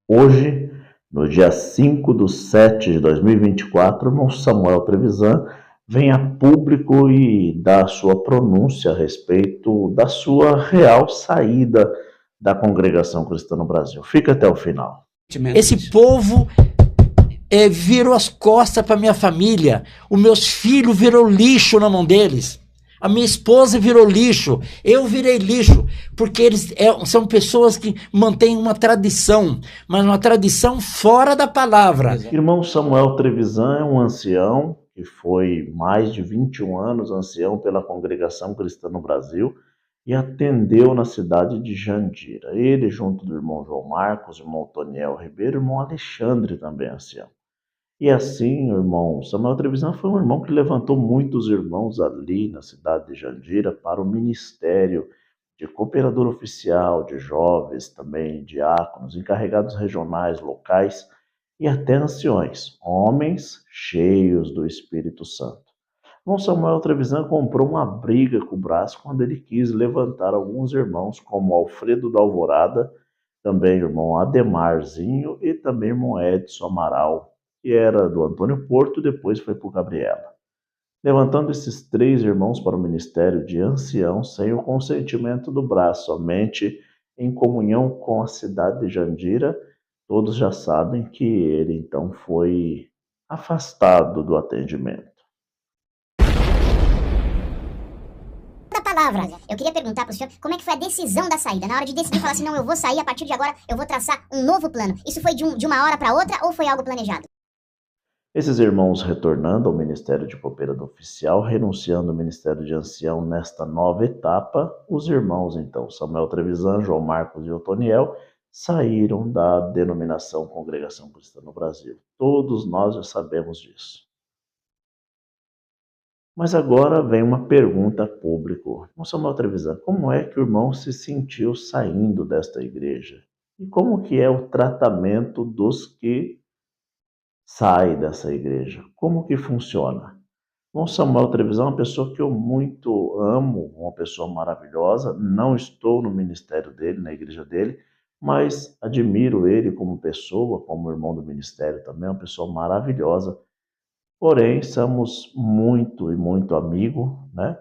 Hoje, no dia 5/7/2024, o irmão Samuel Trevisan vem a público e dá a sua pronúncia a respeito da sua real saída da congregação cristã no Brasil. Fica até o final. Esse povo virou as costas para minha família. Os meus filhos virou lixo na mão deles. A minha esposa virou lixo. Eu virei lixo. Porque eles são pessoas que mantêm uma tradição, mas uma tradição fora da palavra. Irmão Samuel Trevisan é um ancião que foi mais de 21 anos ancião pela congregação cristã no Brasil e atendeu na cidade de Jandira. Ele, junto do irmão João Marcos, irmão Toniel Ribeiro, irmão Alexandre, também ancião. E assim, o irmão Samuel Trevisan foi um irmão que levantou muitos irmãos ali na cidade de Jandira para o ministério de cooperador oficial, de jovens, também diáconos, encarregados regionais, locais e até anciões, homens cheios do Espírito Santo. Irmão Samuel Trevisan comprou uma briga com o Brás quando ele quis levantar alguns irmãos, como Alfredo da Alvorada, também irmão Ademarzinho e também irmão Edson Amaral, que era do Antônio Porto, depois foi para o Gabriela. Levantando esses 3 irmãos para o ministério de ancião sem o consentimento do Brás, somente em comunhão com a cidade de Jandira, todos já sabem que ele então foi afastado do atendimento. Palavra. Eu queria perguntar para o senhor como é que foi a decisão da saída, na hora de decidir falar assim, não, eu vou sair, a partir de agora eu vou traçar um novo plano. Isso foi de uma hora para outra ou foi algo planejado? Esses irmãos retornando ao ministério de cooperador oficial, renunciando ao ministério de ancião nesta nova etapa, os irmãos então Samuel Trevisan, João Marcos e Otoniel saíram da denominação Congregação Cristã no Brasil. Todos nós já sabemos disso. Mas agora vem uma pergunta a público. Irmão Samuel Trevisan, como é que o irmão se sentiu saindo desta igreja? E como que é o tratamento dos que saem dessa igreja? Como que funciona? Irmão Samuel Trevisan é uma pessoa que eu muito amo, uma pessoa maravilhosa. Não estou no ministério dele, na igreja dele, mas admiro ele como pessoa, como irmão do ministério também, uma pessoa maravilhosa. Porém, somos muito e muito amigos, né?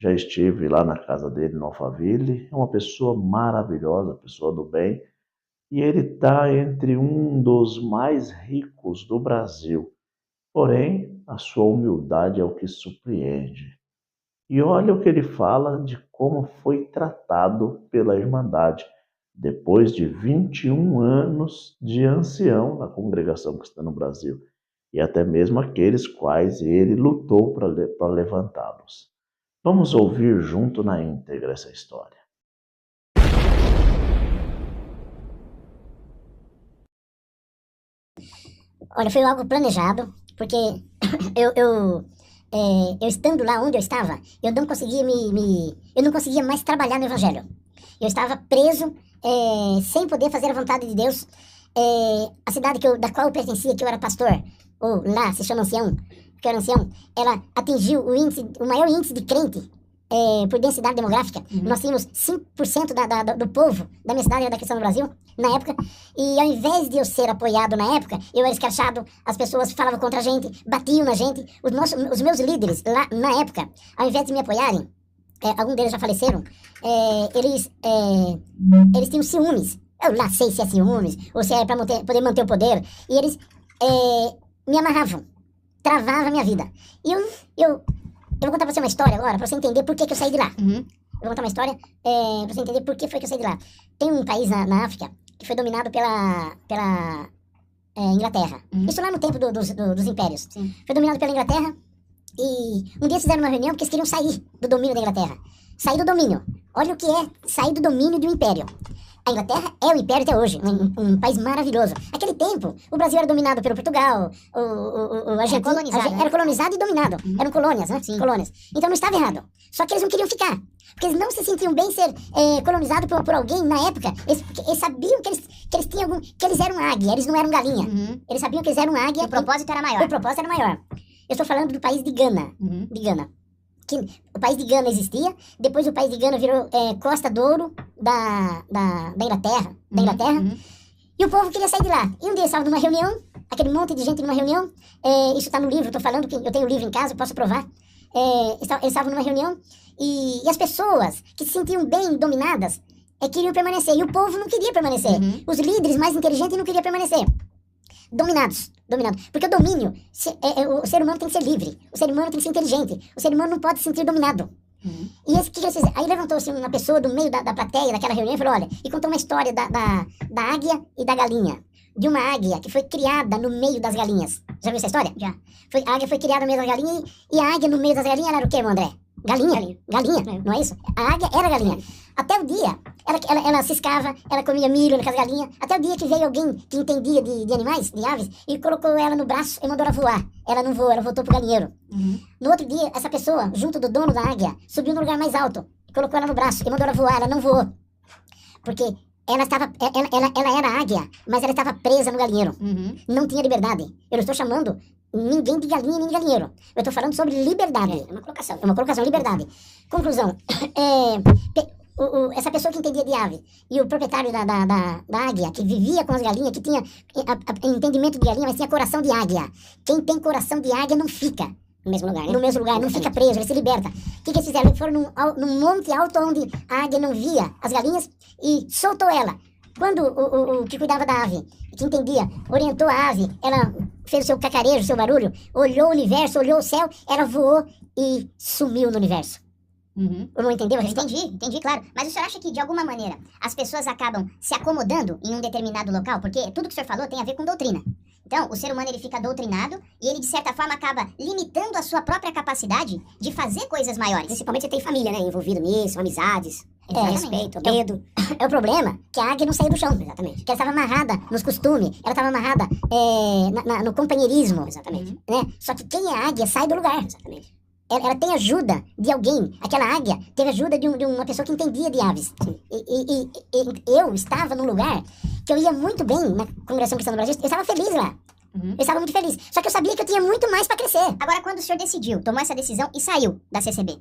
Já estive lá na casa dele, no Alphaville. É uma pessoa maravilhosa, pessoa do bem. E ele está entre um dos mais ricos do Brasil. Porém, a sua humildade é o que surpreende. E olha o que ele fala de como foi tratado pela Irmandade, depois de 21 anos de ancião na congregação cristã no Brasil. E até mesmo aqueles quais ele lutou para levantá-los. Vamos ouvir junto na íntegra essa história. Olha, foi algo planejado, porque eu estando lá onde eu estava, eu não conseguia eu não conseguia mais trabalhar no Evangelho. Eu estava preso, sem poder fazer a vontade de Deus. A cidade da qual eu pertencia, que eu era pastor, ou lá se chama ancião, que eu era ancião, ela atingiu o maior índice de crente por densidade demográfica. Nós tínhamos 5% do povo da minha cidade era da cristã no Brasil, na época, e ao invés de eu ser apoiado na época, eu era escrachado, as pessoas falavam contra a gente, batiam na gente, os meus líderes lá na época, ao invés de me apoiarem, alguns deles já faleceram, eles tinham ciúmes. Eu lá sei se é ciúmes, ou se é para poder manter o poder, e eles me amarravam, travavam a minha vida. E eu vou contar pra você uma história agora, pra você entender por que eu saí de lá. Eu vou contar uma história pra você entender por que foi que eu saí de lá. Tem um país na África que foi dominado pela Inglaterra. Isso lá no tempo dos impérios. Sim. Foi dominado pela Inglaterra e um dia fizeram uma reunião porque eles queriam sair do domínio da Inglaterra. Sair do domínio. Olha o que é sair do domínio de um império. A Inglaterra é o império até hoje, um país maravilhoso. Naquele tempo, o Brasil era dominado pelo Portugal, a Argentina, era colonizado e dominado. Eram colônias, né? Sim. Colônias. Então não estava errado. Só que eles não queriam ficar. Porque eles não se sentiam bem ser colonizados por alguém na época. Eles sabiam que eles tinham que eles eram águia, eles não eram galinha. Eles sabiam que eles eram águia. O propósito era maior. O propósito era maior. Eu estou falando do país de Gana. De Gana. O país de Gana existia, depois o país de Gana virou Costa do Ouro da Inglaterra. E o povo queria sair de lá. E um dia estava numa reunião, aquele monte de gente numa reunião, isso está no livro, estou falando que eu tenho o livro em casa, posso provar. Eles estavam numa reunião e as pessoas que se sentiam bem dominadas queriam permanecer. E o povo não queria permanecer. Os líderes mais inteligentes não queriam permanecer. Dominados. Porque o domínio, o ser humano tem que ser livre. O ser humano tem que ser inteligente. O ser humano não pode se sentir dominado. E esse que eles fizeram? Aí levantou-se uma pessoa do meio da plateia, daquela reunião, e falou, olha, e contou uma história da águia e da galinha. De uma águia que foi criada no meio das galinhas. Já viu essa história? Já. A águia foi criada no meio das galinhas e a águia no meio das galinhas era o quê, meu André? Galinha, não é isso? A águia era galinha. Até o dia, ela ciscava, ela comia milho com as galinhas, até o dia que veio alguém que entendia de animais, de aves, e colocou ela no braço e mandou ela voar. Ela não voou, ela voltou pro galinheiro. No outro dia, essa pessoa, junto do dono da águia, subiu no lugar mais alto, colocou ela no braço e mandou ela voar, ela não voou. Porque ela era águia, mas ela estava presa no galinheiro. Não tinha liberdade. Eu não estou chamando ninguém de galinha nem de galinheiro. Eu estou falando sobre liberdade. É uma colocação, liberdade. Conclusão. Essa pessoa que entendia de ave e o proprietário da águia, que vivia com as galinhas, que tinha entendimento de galinha, mas tinha coração de águia. Quem tem coração de águia não fica no mesmo lugar, né? No mesmo lugar, não fica preso, ele se liberta. O que eles fizeram? Eles foram num monte alto onde a águia não via as galinhas e soltou ela. Quando o que cuidava da ave, que entendia, orientou a ave, ela fez o seu cacarejo, o seu barulho, olhou o universo, olhou o céu, ela voou e sumiu no universo. Não entendeu? Entendi, claro. Mas o senhor acha que, de alguma maneira, as pessoas acabam se acomodando em um determinado local? Porque tudo que o senhor falou tem a ver com doutrina. Então, o ser humano ele fica doutrinado e ele, de certa forma, acaba limitando a sua própria capacidade de fazer coisas maiores. Principalmente você tem família, né? Envolvido nisso, amizades, respeito, medo. É o problema que a águia não saiu do chão. Exatamente. Que ela estava amarrada nos costumes, ela estava amarrada no companheirismo. Exatamente. Né? Só que quem é águia sai do lugar. Exatamente. Ela tem ajuda de alguém. Aquela águia teve ajuda de uma pessoa que entendia de aves. E eu estava num lugar que eu ia muito bem na Congregação Cristã do Brasil. Eu estava feliz lá. Eu estava muito feliz. Só que eu sabia que eu tinha muito mais para crescer. Agora, quando o senhor decidiu, tomou essa decisão e saiu da CCB,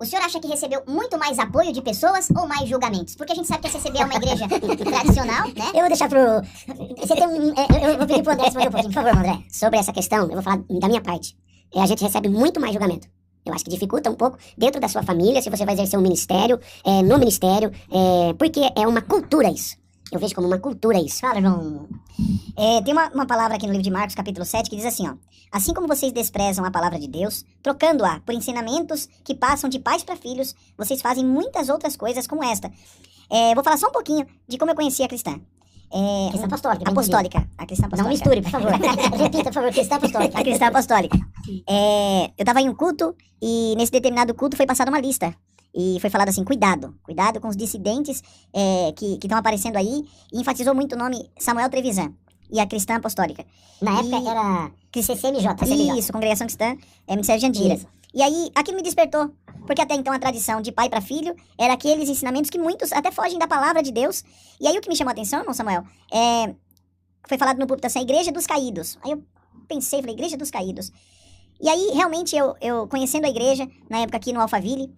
o senhor acha que recebeu muito mais apoio de pessoas ou mais julgamentos? Porque a gente sabe que a CCB é uma igreja tradicional, né? Eu vou deixar pro... eu vou pedir pro André responder um pouquinho. Por favor, André. Sobre essa questão, eu vou falar da minha parte. A gente recebe muito mais julgamento. Eu acho que dificulta um pouco dentro da sua família, se você vai exercer um ministério, no ministério, porque é uma cultura isso. Eu vejo como uma cultura isso. Fala, irmão. Tem uma palavra aqui no livro de Marcos, capítulo 7, que diz assim, ó. Assim como vocês desprezam a palavra de Deus, trocando-a por ensinamentos que passam de pais para filhos, vocês fazem muitas outras coisas como esta. Vou falar só um pouquinho de como eu conheci a cristã. Cristã apostólica. A cristã apostólica. Não misture, por favor. Repita, por favor, cristã apostólica. A cristã apostólica. Eu tava em um culto e nesse determinado culto foi passada uma lista. E foi falado assim, cuidado com os dissidentes que estão aparecendo aí. E enfatizou muito o nome Samuel Trevisan e a cristã apostólica. Na época era CCMJ. Isso, Congregação Cristã, Ministério de Andira. Isso. E aí, aquilo me despertou, porque até então a tradição de pai para filho era aqueles ensinamentos que muitos até fogem da palavra de Deus. E aí o que me chamou a atenção, irmão Samuel, foi falado no púlpito assim, a Igreja dos Caídos. Aí eu pensei, falei, Igreja dos Caídos. E aí, realmente, eu conhecendo a igreja, na época aqui no Alphaville,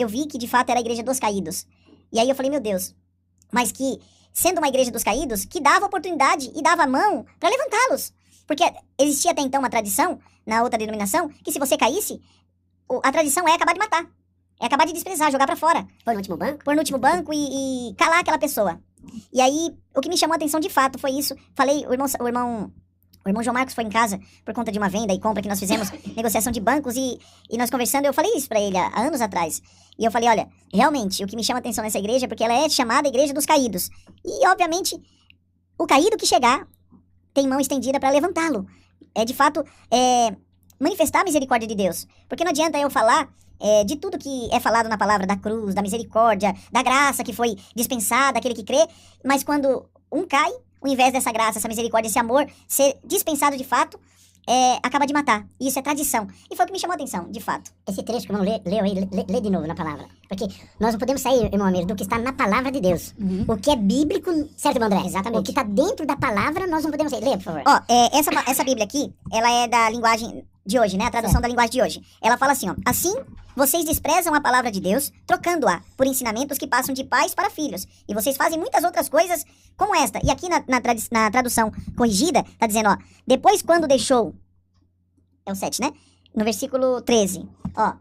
eu vi que de fato era a Igreja dos Caídos. E aí eu falei, meu Deus, mas que, sendo uma Igreja dos Caídos, que dava oportunidade e dava a mão para levantá-los. Porque existia até então uma tradição, na outra denominação, que se você caísse, a tradição é acabar de matar. É acabar de desprezar, jogar pra fora. Pôr no último banco? Pôr no último banco e calar aquela pessoa. E aí, o que me chamou a atenção de fato foi isso. Falei, o irmão João Marcos foi em casa por conta de uma venda e compra que nós fizemos, negociação de bancos, e nós conversando, eu falei isso pra ele há anos atrás. E eu falei, olha, realmente, o que me chama a atenção nessa igreja é porque ela é chamada Igreja dos Caídos. E, obviamente, o caído que chegar tem mão estendida pra levantá-lo. De fato, manifestar a misericórdia de Deus. Porque não adianta eu falar de tudo que é falado na palavra da cruz, da misericórdia, da graça que foi dispensada, aquele que crê, mas quando um cai, ao invés dessa graça, essa misericórdia, esse amor ser dispensado de fato, acaba de matar. E isso é tradição. E foi o que me chamou a atenção, de fato. Esse trecho que o irmão leu aí, lê de novo na palavra. Porque nós não podemos sair, irmão Amir, do que está na palavra de Deus. O que é bíblico, certo, irmão André? Exatamente. O que está dentro da palavra, nós não podemos sair. Lê, por favor. Essa Bíblia aqui, ela é da linguagem de hoje, né? A tradução da linguagem de hoje. Ela fala assim, ó. Assim, vocês desprezam a palavra de Deus, trocando-a por ensinamentos que passam de pais para filhos. E vocês fazem muitas outras coisas como esta. E aqui na tradução corrigida, tá dizendo, ó. Depois, quando deixou... É o 7, né? No versículo 13. Ó.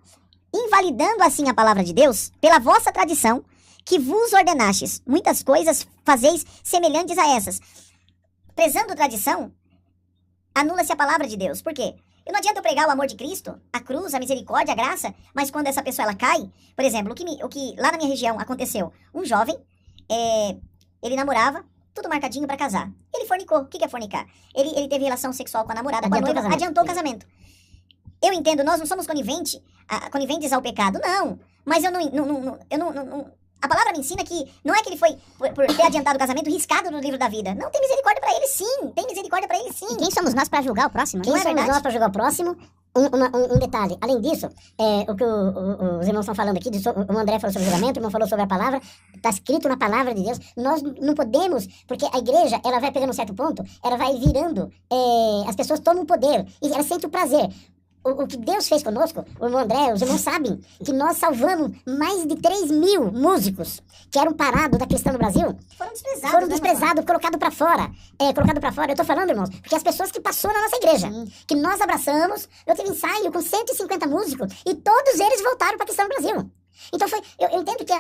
Invalidando assim a palavra de Deus, pela vossa tradição, que vos ordenastes, muitas coisas fazeis semelhantes a essas. Prezando tradição, anula-se a palavra de Deus. Por quê? Não adianta eu pregar o amor de Cristo, a cruz, a misericórdia, a graça, mas quando essa pessoa ela cai, por exemplo, o que lá na minha região aconteceu, um jovem, ele namorava, tudo marcadinho pra casar. Ele fornicou. O que é fornicar? Ele teve relação sexual com a namorada, com a noiva, adiantou o casamento. Eu entendo, nós não somos coniventes ao pecado, não. Mas eu não a palavra me ensina que não é que ele foi, por ter adiantado o casamento, riscado no livro da vida. Não, tem misericórdia pra ele sim. Tem misericórdia pra ele sim. E quem somos nós pra julgar o próximo? Quem somos nós pra julgar o próximo? Um detalhe. Além disso, o que os irmãos estão falando aqui, o André falou sobre o julgamento, o irmão falou sobre a palavra, está escrito na palavra de Deus. Nós não podemos, porque a igreja, ela vai pegando um certo ponto, ela vai virando, as pessoas tomam o poder e ela sente o prazer. O que Deus fez conosco, o irmão André, os irmãos sabem que nós salvamos mais de 3.000 músicos que eram parados da cristã no Brasil. Foram desprezados, colocados pra fora. Eu tô falando, irmãos, porque as pessoas que passou na nossa igreja, que nós abraçamos, eu tive ensaio com 150 músicos e todos eles voltaram pra cristã no Brasil. Então eu entendo que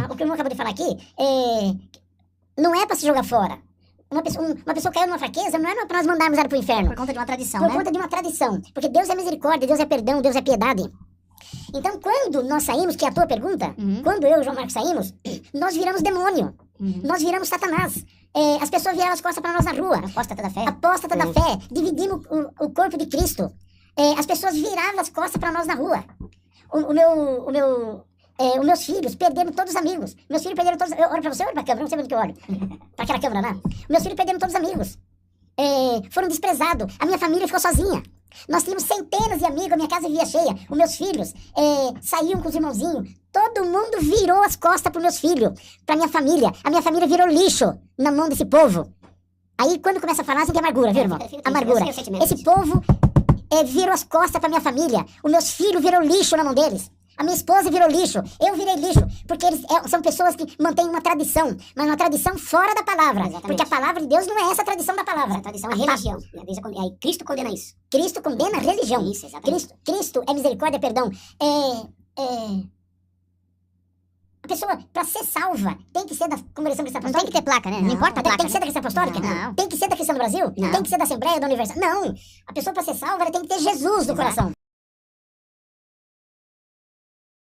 o que o irmão acabou de falar aqui, não é pra se jogar fora. Uma pessoa caiu numa fraqueza, não é pra nós mandarmos ela pro inferno. Por conta de uma tradição, Por conta de uma tradição. Porque Deus é misericórdia, Deus é perdão, Deus é piedade. Então, quando nós saímos, que é a tua pergunta, quando eu e o João Marcos saímos, nós viramos demônio. Nós viramos Satanás. As pessoas viraram as costas pra nós na rua. Apóstata da fé. Apóstata da fé. Dividimos o corpo de Cristo. As pessoas viravam as costas pra nós na rua. Os meus filhos perderam todos os amigos. Meus filhos perderam todos... Eu olho pra você, eu olho pra câmera, não sei onde que eu olho. Pra aquela câmera lá. Meus filhos perderam todos os amigos. Foram desprezados. A minha família ficou sozinha. Nós tínhamos centenas de amigos, a minha casa vivia cheia. Os meus filhos saíam com os irmãozinhos. Todo mundo virou as costas pros meus filhos, pra minha família. A minha família virou lixo na mão desse povo. Aí, quando começa a falar, você tem amargura, viu, irmão? Amargura. Esse povo virou as costas pra minha família. Os meus filhos viram lixo na mão deles. A minha esposa virou lixo, eu virei lixo, porque eles são pessoas que mantêm uma tradição, mas uma tradição fora da palavra. Exatamente. Porque a palavra de Deus não é essa tradição da palavra. Essa tradição é religião. Aí Cristo condena isso. Cristo condena a religião. Isso, exatamente. Cristo é misericórdia, é perdão. A pessoa, pra ser salva, tem que ser da Congregação Cristã Apostólica. Não tem que ter placa, né? Não importa a placa. Tem que ser da Cristã Apostólica? Não. Tem que ser da Cristã do Brasil? Não. Tem que ser da Assembleia, da Universal? Não. A pessoa, pra ser salva, ela tem que ter Jesus no coração.